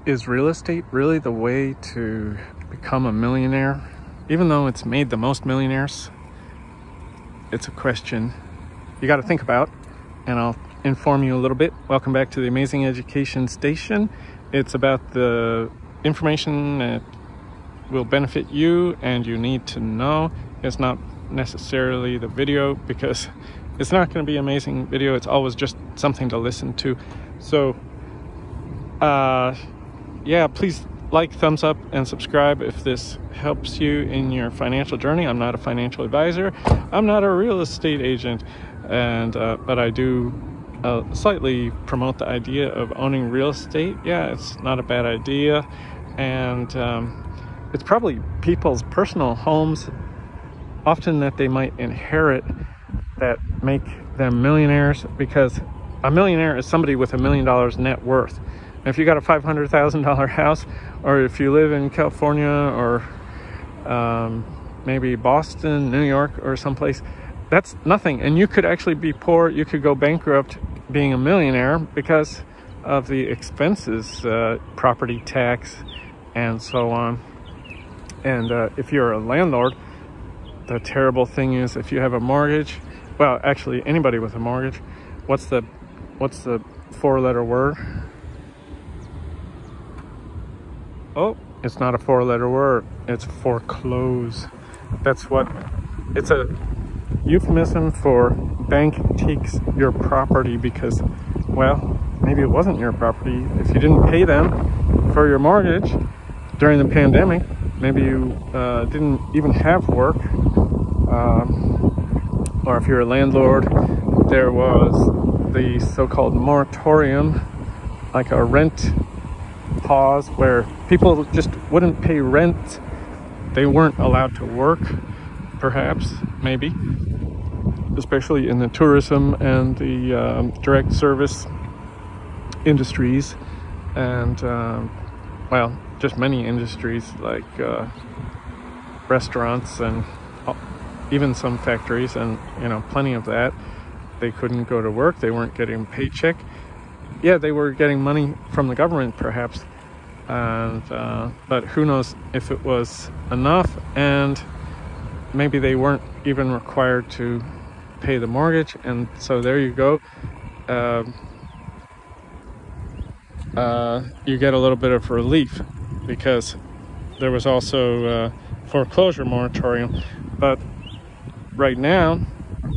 Is real estate really the way to become a millionaire? Even though it's made the most millionaires, it's a question you got to think about, and I'll inform you a little bit. Welcome back to the Amazing Education Station. It's about the information that will benefit you and you need to know. It's not necessarily the video, because it's not going to be amazing video. It's always just something to listen to. So yeah, please like, thumbs up, and subscribe if this helps you in your financial journey. I'm not a financial advisor. I'm not a real estate agent, and but I do slightly promote the idea of owning real estate. Yeah, it's not a bad idea, and it's probably people's personal homes, often that they might inherit, that make them millionaires, because a millionaire is somebody with $1 million net worth. If you got a $500,000 house, or if you live in California or maybe Boston, New York, or someplace, that's nothing. And you could actually be poor. You could go bankrupt being a millionaire because of the expenses, property tax, and so on. And if you're a landlord, the terrible thing is, if you have a mortgage, well, actually anybody with a mortgage, what's the 4-letter word? Oh, it's not a 4-letter word. It's foreclose. That's what, it's a euphemism for bank takes your property because, well, maybe it wasn't your property. If you didn't pay them for your mortgage during the pandemic, maybe you didn't even have work, or if you're a landlord, there was the so-called moratorium, like a rent pause, where people just wouldn't pay rent. They weren't allowed to work, perhaps, maybe, especially in the tourism and the direct service industries, and well, just many industries like restaurants and even some factories, and you know, plenty of that. They couldn't go to work. They weren't getting a paycheck. Yeah, they were getting money from the government, perhaps, and but who knows if it was enough, and maybe they weren't even required to pay the mortgage. And so there you go. You get a little bit of relief, because there was also foreclosure moratorium. But right now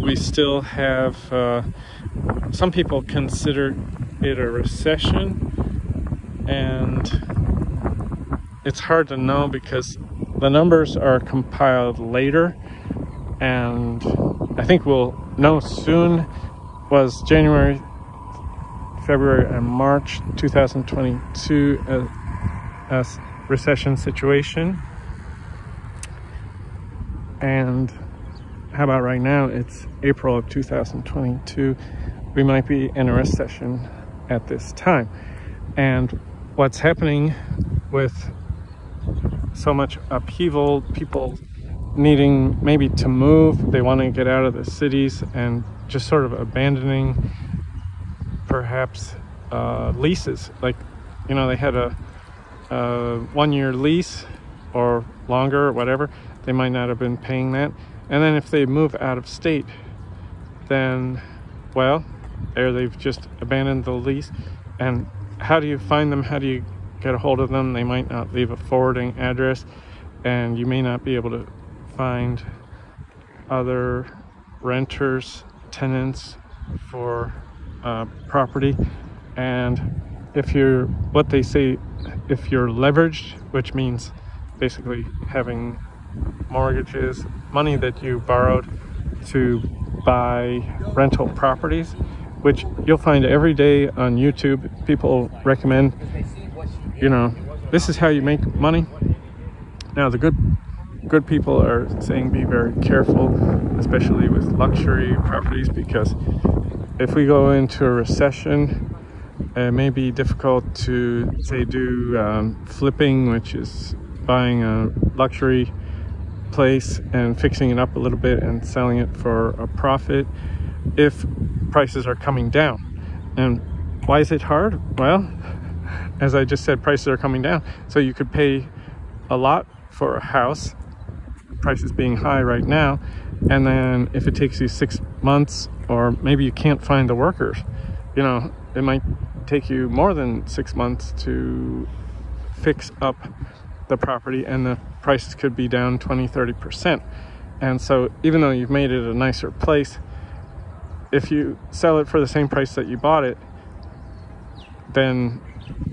we still have, some people consider it a recession, and it's hard to know because the numbers are compiled later, and I think we'll know soon. Was January, February, and March 2022 a recession situation? And how about right now? It's April of 2022. We might be in a recession at this time. And what's happening with so much upheaval, people needing maybe to move, they want to get out of the cities, and just sort of abandoning perhaps leases. Like, you know, they had a 1-year lease or longer or whatever. They might not have been paying that, and then if they move out of state, then, well, there they've just abandoned the lease. And how do you find them? How do you get a hold of them? They might not leave a forwarding address, and you may not be able to find other renters, tenants for property. And if you're, what they say, if you're leveraged, which means basically having mortgages, money that you borrowed to buy rental properties, which you'll find every day on YouTube. People recommend, you know, this is how you make money. Now the good people are saying be very careful, especially with luxury properties, because if we go into a recession, it may be difficult to, say, do flipping, which is buying a luxury place and fixing it up a little bit and selling it for a profit if prices are coming down. And why is it hard? Well, as I just said, prices are coming down. So you could pay a lot for a house, prices being high right now, and then if it takes you 6 months, or maybe you can't find the workers, you know, it might take you more than 6 months to fix up the property, and the prices could be down 20-30%. And so even though you've made it a nicer place, if you sell it for the same price that you bought it, then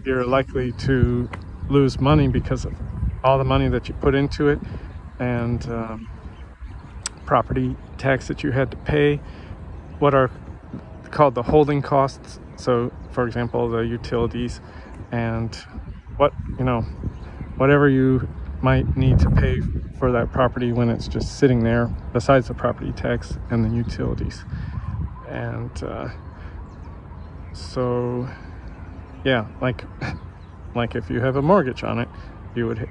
you're likely to lose money because of all the money that you put into it, and property tax that you had to pay, what are called the holding costs. So for example, the utilities and whatever you might need to pay for that property when it's just sitting there, besides the property tax and the utilities. And so yeah, like if you have a mortgage on it, you would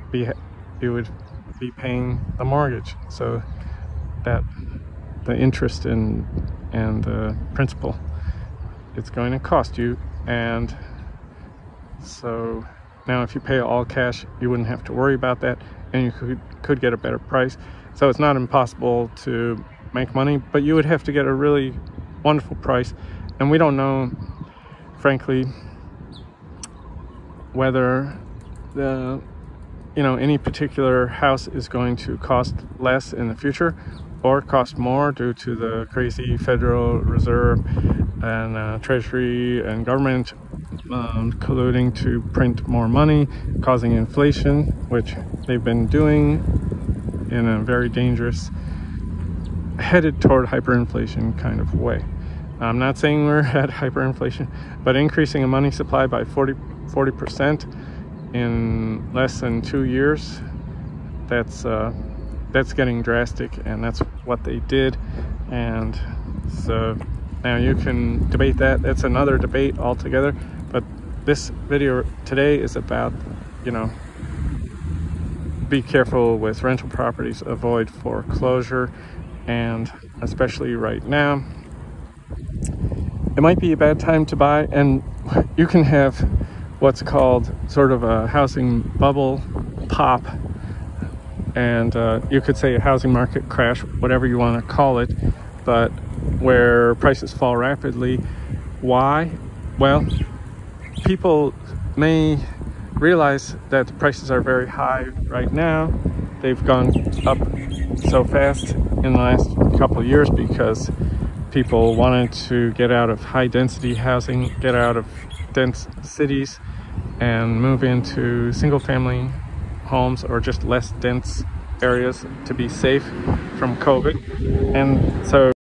be paying the mortgage, so that the interest and the principal, it's going to cost you. And so now if you pay all cash, you wouldn't have to worry about that, and you could get a better price. So it's not impossible to make money, but you would have to get a really wonderful price. And we don't know, frankly, whether any particular house is going to cost less in the future or cost more due to the crazy Federal Reserve and Treasury and government colluding to print more money, causing inflation, which they've been doing in a very dangerous, headed toward hyperinflation kind of way. I'm not saying we're at hyperinflation, but increasing a money supply by 40% in less than 2 years, that's getting drastic, and that's what they did. And so now you can debate that. That's another debate altogether. But this video today is about, be careful with rental properties, avoid foreclosure, and especially right now, it might be a bad time to buy, and you can have what's called sort of a housing bubble pop, and you could say a housing market crash, whatever you want to call it, but where prices fall rapidly. Why? Well, people may realize that the prices are very high right now. They've gone up so fast in the last couple of years because people wanted to get out of high density housing, get out of dense cities, and move into single family homes or just less dense areas to be safe from COVID. And so